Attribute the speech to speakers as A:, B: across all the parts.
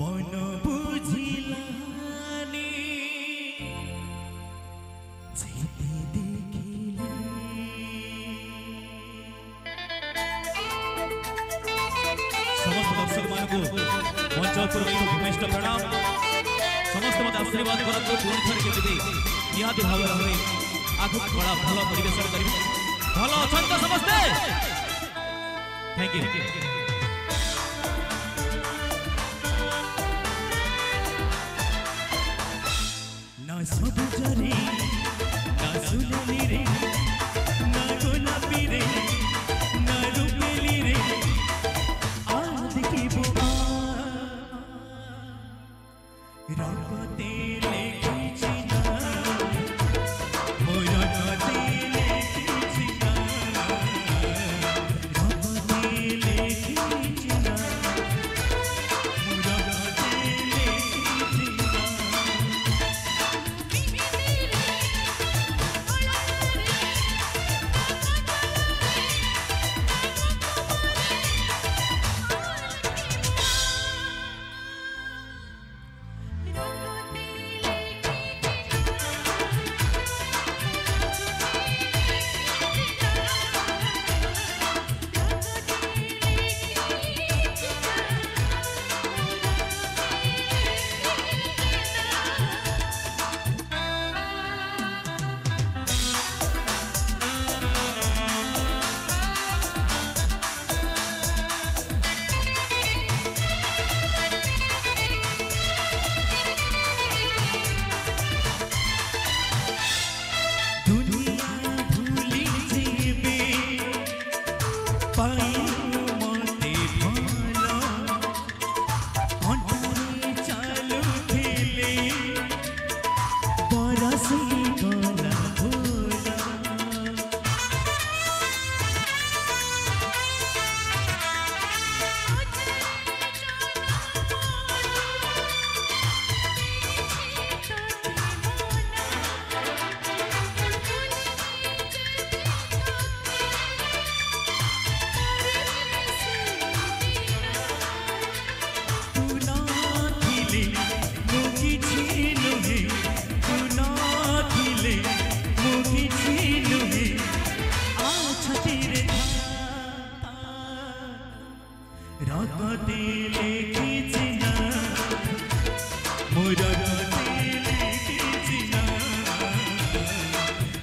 A: मन बुझिलानी जेते देखिले समस्त दर्शक मानकु मंच पर भूमिष्ठ प्रणाम समस्त मत आशीर्वाद करतो पुणी थर केमिति निहाती भाव रहे आगु बड़ा भलो परिवेशन करिवे भलो अछन तो समस्ते थैंक यू ना सबुजरे ना सुनेली रे ना गोलापी रे ना रूपेली रे आज की बुआ रंगते लेके जीना मोरा रंगते लेके जीना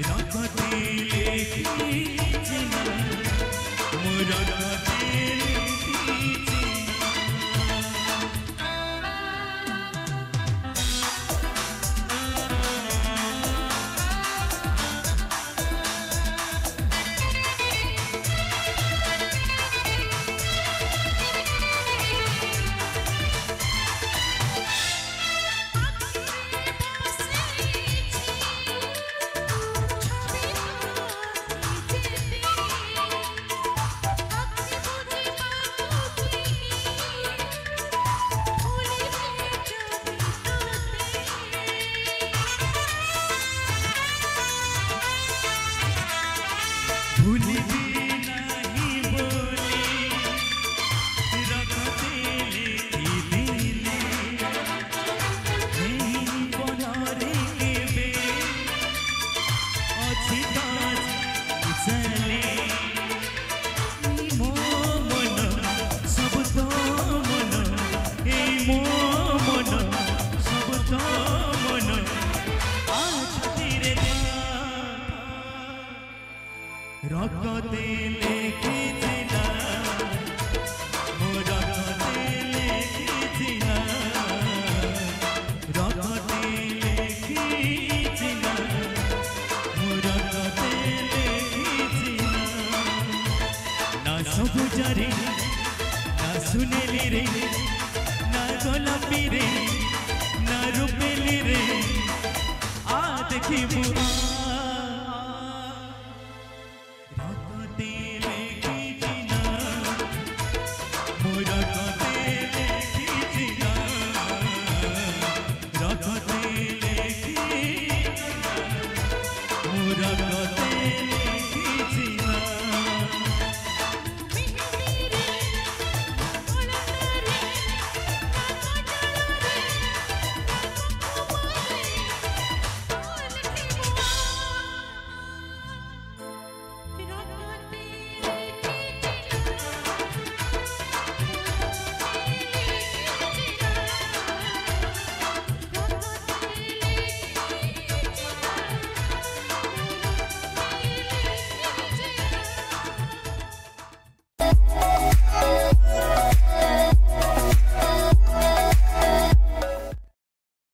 A: रंगते लेके जीना मोरा रंगते लेके जीना सबुजरे ना सुनेली रे ना गोलापी रे ना रूपेली रे आ देखिबू